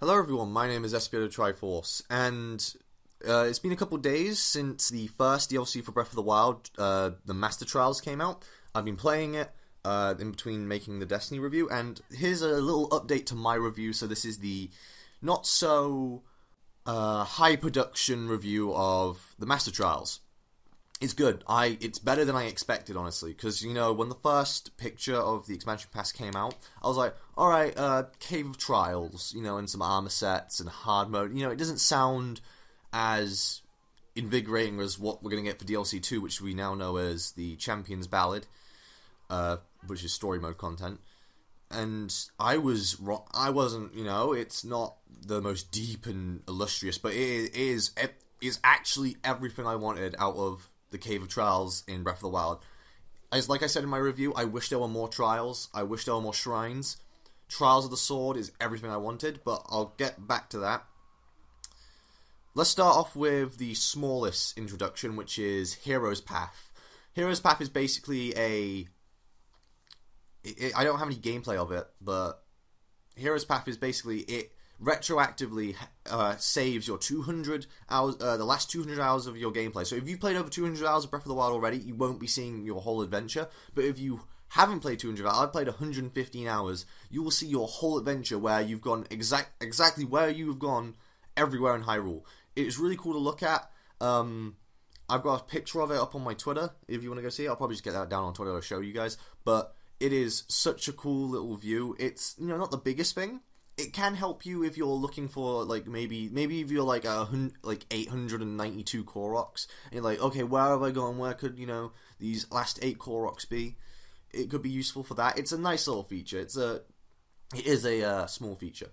Hello everyone, my name is Espio Triforce, and it's been a couple days since the first DLC for Breath of the Wild, the Master Trials, came out. I've been playing it in between making the Destiny review, and here's a little update to my review. So this is the not so high production review of the Master Trials. It's good. It's better than I expected, honestly, because, when the first picture of the expansion pass came out, I was like, alright, Cave of Trials, and some armor sets and hard mode. It doesn't sound as invigorating as what we're going to get for DLC 2, which we now know as the Champion's Ballad, which is story mode content. And I was wrong. I wasn't, it's not the most deep and illustrious, but it is actually everything I wanted out of the Cave of Trials in Breath of the Wild. Like I said in my review, I wish there were more trials. I wish there were more shrines. Trials of the Sword is everything I wanted, but I'll get back to that. Let's start off with the smallest introduction, which is Hero's Path. Hero's Path is basically I don't have any gameplay of it, but Hero's Path is basically it retroactively saves your 200 hours, the last 200 hours of your gameplay. So if you've played over 200 hours of Breath of the Wild already, you won't be seeing your whole adventure. But if you haven't played 200 hours, I've played 115 hours, you will see your whole adventure where you've gone exactly where you've gone everywhere in Hyrule. It's really cool to look at. I've got a picture of it up on my Twitter if you want to go see it. I'll probably just get that down on Twitter to show you guys. But it is such a cool little view. It's, not the biggest thing. It can help you if you're looking for, maybe if you're, 892 Koroks, and you're like, okay, where have I gone? Where could, these last 8 Koroks be? It could be useful for that. It's a nice little feature. It is a small feature.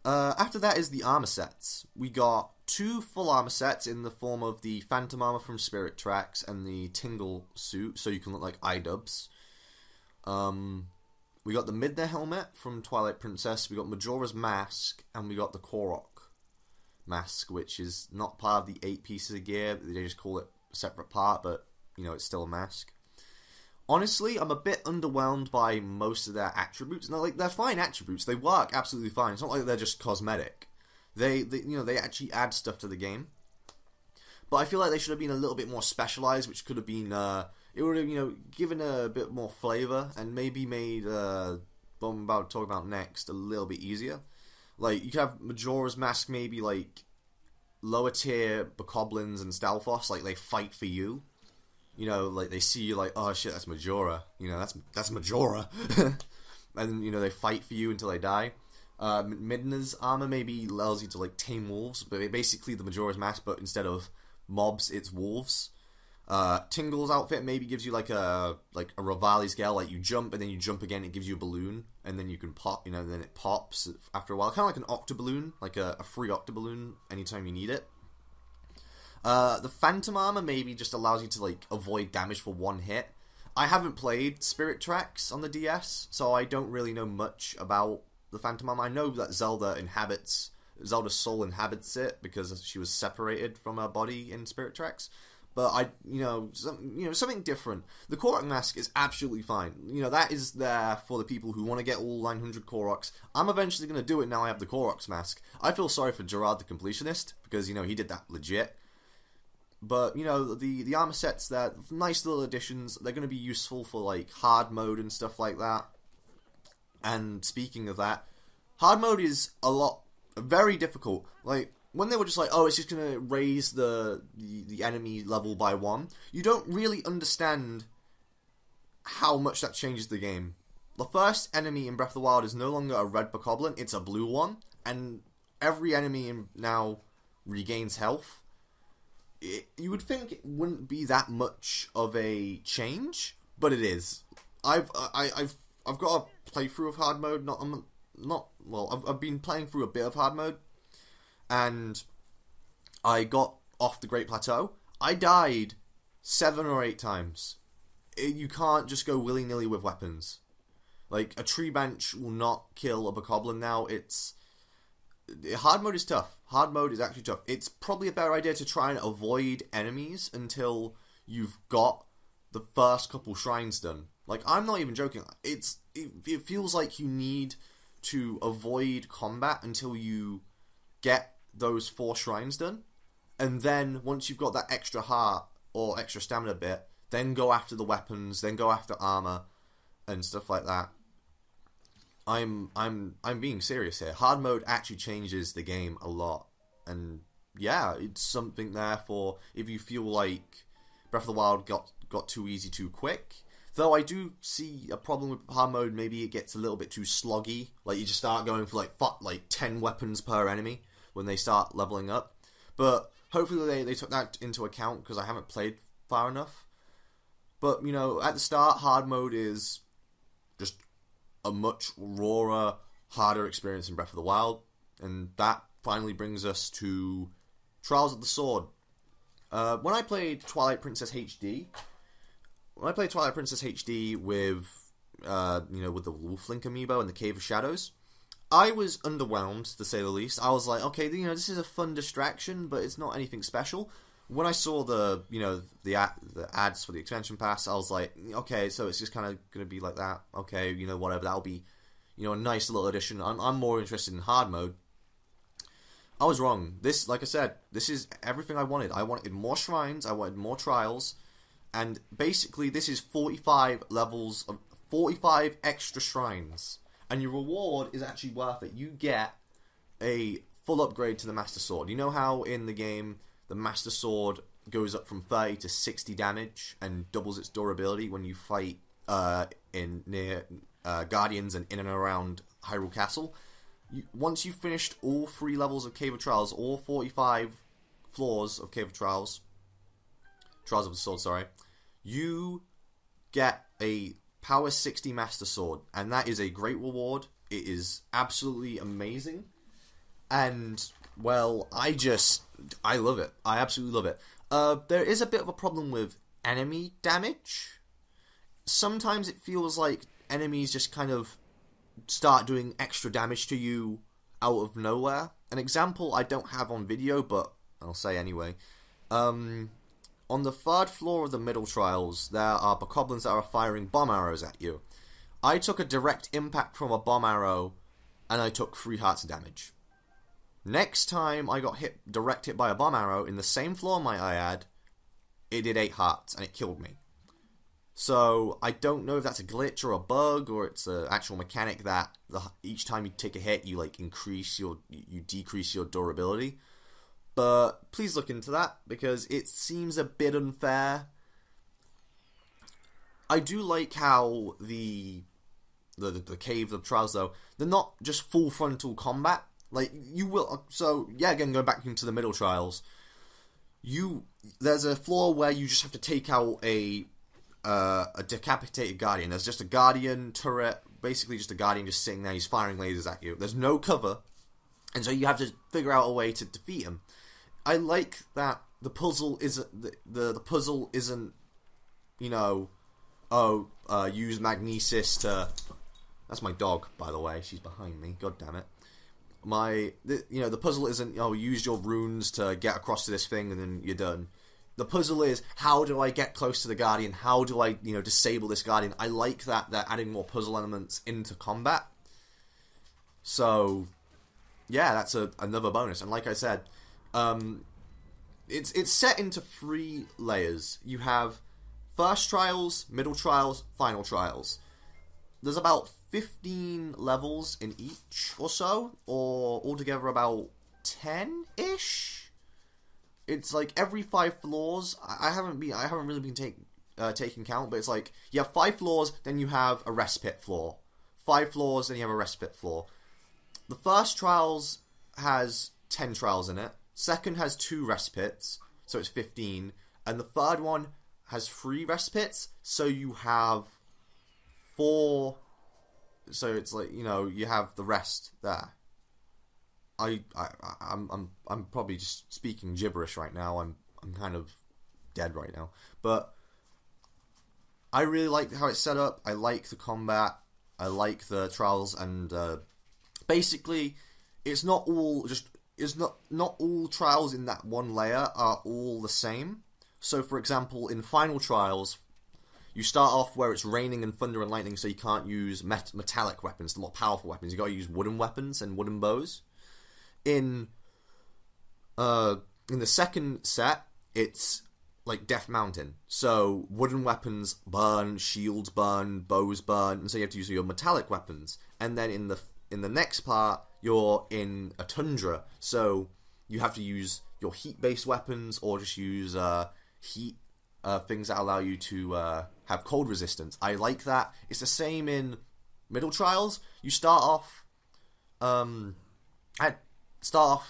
After that is the armor sets. We got 2 full armor sets in the form of the Phantom Armor from Spirit Tracks and the Tingle suit, so you can look like iDubbbz. We got the Midna helmet from Twilight Princess, we got Majora's Mask, and we got the Korok mask, which is not part of the 8 pieces of gear. They just call it a separate part, but, it's still a mask. Honestly, I'm a bit underwhelmed by most of their attributes. Now, they're fine attributes. They work absolutely fine. It's not like they're just cosmetic. They actually add stuff to the game. But I feel like they should have been a little bit more specialized, which could have been, it would have, given a bit more flavor and maybe made what I'm about to talk about next a little bit easier. Like, you could have Majora's Mask maybe, lower tier Bokoblins and Stalfos, they fight for you. They see you oh shit, that's Majora. That's Majora. And, they fight for you until they die. Midna's armor maybe allows you to, tame wolves, but basically the Majora's Mask, but instead of mobs, it's wolves. Tingle's outfit maybe gives you a Revali scale, you jump and then you jump again, it gives you a balloon, and then you can pop, and then it pops after a while, kind of like an octoballoon, a free octoballoon anytime you need it. The Phantom Armor maybe just allows you to avoid damage for one hit. I haven't played Spirit Tracks on the DS, so I don't really know much about the Phantom Armor. I know that Zelda's soul inhabits it because she was separated from her body in Spirit Tracks. But something different. The Korok mask is absolutely fine. That is there for the people who want to get all 900 Koroks. I'm eventually going to do it now I have the Korok's mask. I feel sorry for Gerard the Completionist, because, he did that legit. But, the armor sets, they're nice little additions. They're going to be useful for, hard mode and stuff like that. And speaking of that, hard mode is very difficult. When they were just oh, it's just going to raise the enemy level by 1, you don't really understand how much that changes the game. The first enemy in Breath of the Wild is no longer a red Bokoblin, it's a blue one, and every enemy now regains health. You would think it wouldn't be that much of a change, but it is. I've got a playthrough of hard mode, I've been playing through a bit of hard mode, and I got off the Great Plateau. I died 7 or 8 times. You can't just go willy-nilly with weapons. A tree bench will not kill a Bokoblin now. Hard mode is tough. Hard mode is actually tough. It's probably a better idea to try and avoid enemies until you've got the first couple shrines done. I'm not even joking. It feels like you need to avoid combat until you get those 4 shrines done. And then, once you've got that extra heart, or extra stamina bit, then go after the weapons, then go after armor, and stuff like that. I'm being serious here. Hard mode actually changes the game a lot. And yeah, it's something there for if you feel like Breath of the Wild got too easy too quick. Though I do see a problem with hard mode, maybe it gets a little bit too sloggy. Like you just start going for like 10 weapons per enemy when they start leveling up. But hopefully they took that into account because I haven't played far enough. But, you know, at the start, hard mode is just a much rawer, harder experience in Breath of the Wild. And that finally brings us to Trials of the Sword. When I played Twilight Princess HD with, with the Wolf Link amiibo and the Cave of Shadows, I was underwhelmed, to say the least. I was like, okay, this is a fun distraction, but it's not anything special. When I saw the ads for the expansion pass, I was like, okay, so it's just kind of going to be like that. Okay, whatever, that'll be, a nice little addition. I'm more interested in hard mode. I was wrong. This, like I said, this is everything I wanted. I wanted more shrines, I wanted more trials, and basically this is 45 levels of 45 extra shrines. And your reward is actually worth it. You get a full upgrade to the Master Sword. You know how in the game the Master Sword goes up from 30 to 60 damage and doubles its durability when you fight near Guardians and in and around Hyrule Castle? Once you've finished all 3 levels of Cave of Trials, all 45 floors of Cave of Trials of the Sword, sorry, you get a Power 60 Master Sword, and that is a great reward. It is absolutely amazing, and, well, I love it. I absolutely love it. There is a bit of a problem with enemy damage. Sometimes it feels like enemies just kind of start doing extra damage to you out of nowhere. An example I don't have on video, but I'll say anyway. On the 3rd floor of the middle trials, there are bokoblins that are firing bomb arrows at you. I took a direct impact from a bomb arrow, and I took 3 hearts of damage. Next time I got direct hit by a bomb arrow, in the same floor, might I add, it did 8 hearts, and it killed me. So, I don't know if that's a glitch or a bug, or it's an actual mechanic that each time you take a hit, you decrease your durability. But please look into that, because it seems a bit unfair. I do like how the Cave of Trials, though, they're not just full frontal combat. Like, you will... So, yeah, again, going back into the middle trials, there's a floor where you just have to take out a decapitated guardian. There's just a guardian turret, basically just a guardian just sitting there, he's firing lasers at you. There's no cover, and so you have to figure out a way to defeat him. I like that the puzzle isn't the puzzle isn't, use magnesis to... That's my dog, by the way. She's behind me. God damn it. The puzzle isn't, use your runes to get across to this thing and then you're done. The puzzle is, how do I get close to the Guardian? How do I, disable this Guardian? I like that they're adding more puzzle elements into combat. So, yeah, that's another bonus. And like I said, it's set into 3 layers. You have first trials, middle trials, final trials. There's about 15 levels in each or so, or altogether about 10-ish. It's like every 5 floors. I haven't really been taking count, but it's like you have 5 floors, then you have a respite floor. 5 floors, then you have a respite floor. The first trials has 10 trials in it. Second has 2 respites, so it's 15. And the third one has 3 respites, so you have 4. So it's like, you have the rest there. I'm probably just speaking gibberish right now. I'm kind of dead right now. But I really like how it's set up. I like the combat. I like the trials, and basically, it's not all not all trials in that one layer are all the same. So, for example, in final trials, You start off where it's raining and thunder and lightning, so you can't use metallic weapons, the more powerful weapons. You got to use wooden weapons and wooden bows. In the second set, it's like Death Mountain. So wooden weapons burn, shields burn, bows burn, and so you have to use your metallic weapons. And then in the next part, you're in a tundra, so you have to use your heat-based weapons or just use heat things that allow you to have cold resistance. I like that. It's the same in Middle Trials. You start off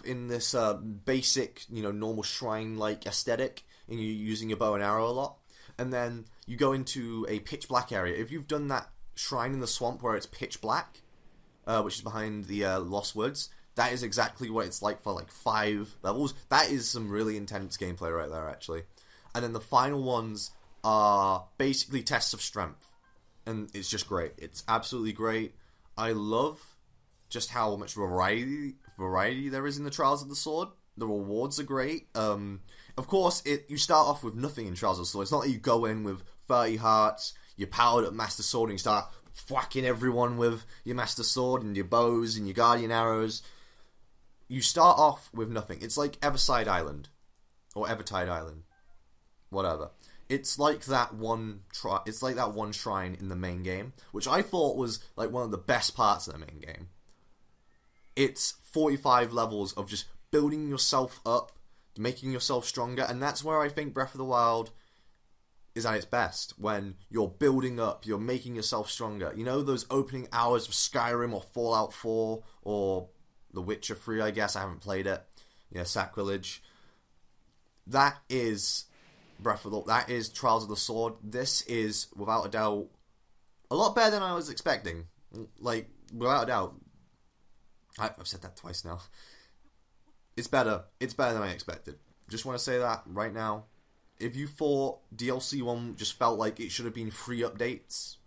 in this basic, normal shrine-like aesthetic, and you're using your bow and arrow a lot. And then you go into a pitch black area. If you've done that shrine in the swamp where it's pitch black, which is behind the Lost Woods, that is exactly what it's like for like 5 levels. That is some really intense gameplay right there, actually. And then the final ones are basically tests of strength. And it's just great. It's absolutely great. I love just how much variety there is in the Trials of the Sword. The rewards are great. Of course, you start off with nothing in Trials of the Sword. It's not like you go in with 30 hearts, you're powered up Master Sword, and you start whacking everyone with your Master Sword and your bows and your Guardian Arrows. You start off with nothing. It's like Everside Island. Or Evertide Island. Whatever. It's like that one shrine in the main game, which I thought was like one of the best parts of the main game. It's 45 levels of just building yourself up, making yourself stronger, and that's where I think Breath of the Wild is at its best. When you're building up, you're making yourself stronger. You know those opening hours of Skyrim or Fallout 4 or The Witcher 3, I guess. I haven't played it. Yeah, sacrilege. That is that is Trials of the Sword. This is, without a doubt, a lot better than I was expecting. Like, without a doubt. I've said that twice now. It's better. It's better than I expected. Just want to say that right now. If you thought DLC 1 just felt like it should have been free updates,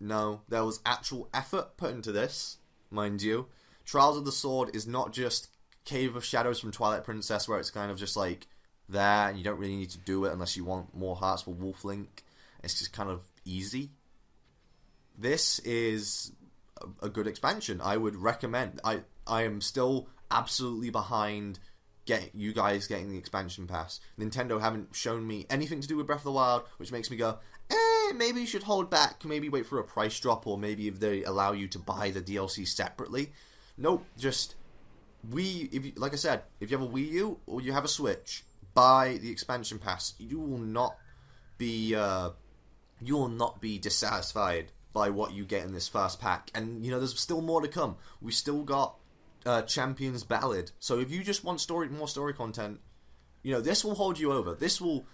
no. There was actual effort put into this, mind you. Trials of the Sword is not just Cave of Shadows from Twilight Princess, where it's kind of just like there, and you don't really need to do it unless you want more hearts for Wolf Link. It's just kind of easy. This is a good expansion. I would recommend. I am still absolutely behind you guys getting the expansion pass. Nintendo haven't shown me anything to do with Breath of the Wild, which makes me go, maybe you should hold back. Maybe wait for a price drop, or maybe if they allow you to buy the DLC separately. Nope, just like I said, if you have a Wii U or you have a Switch, buy the expansion pass. You will not be dissatisfied by what you get in this first pack. And there's still more to come. We still got Champions Ballad. So if you just want more story content, this will hold you over. This will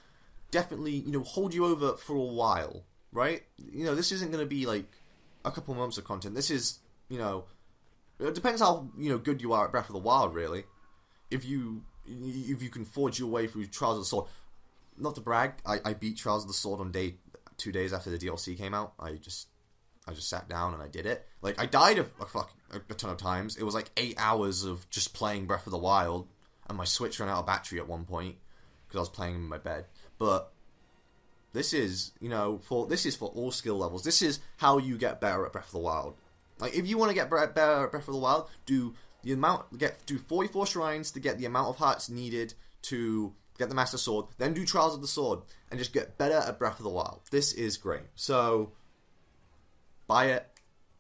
definitely hold you over for a while, right? This isn't going to be like a couple months of content. This is it depends how good you are at Breath of the Wild, really. If you can forge your way through Trials of the Sword. Not to brag, I beat Trials of the Sword on 2 days after the DLC came out. I just sat down and I did it. Like, I died a ton of times. It was like 8 hours of just playing Breath of the Wild, and my Switch ran out of battery at one point because I was playing in my bed. But this is, for all skill levels. This is how you get better at Breath of the Wild. Like, if you want to get better at Breath of the Wild, do 44 shrines to get the amount of hearts needed to get the Master Sword, then do Trials of the Sword, and just get better at Breath of the Wild. This is great. So, buy it,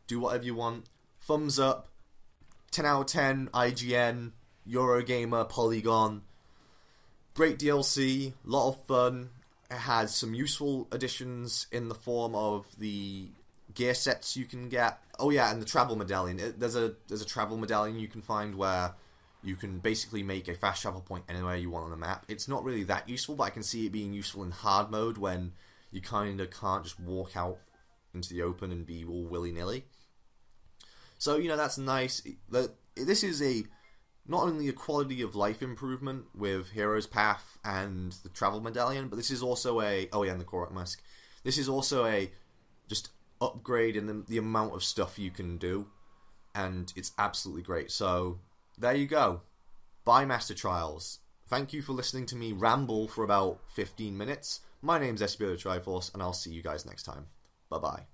do whatever you want, thumbs up, 10 out of 10, IGN, Eurogamer, Polygon, great DLC, lot of fun. It has some useful additions in the form of the gear sets you can get. Oh yeah, and the travel medallion. There's a travel medallion you can find where you can basically make a fast travel point anywhere you want on the map. It's not really that useful, but I can see it being useful in hard mode when you kind of can't just walk out into the open and be all willy-nilly. So, that's nice. This is not only a quality of life improvement with Hero's Path and the travel medallion, but this is also and the Korok mask. This is also a just upgrade in the amount of stuff you can do, and it's absolutely great. So there you go. Buy Master Trials. Thank you for listening to me ramble for about 15 minutes. my name's SBO Triforce, and I'll see you guys next time. Bye-bye.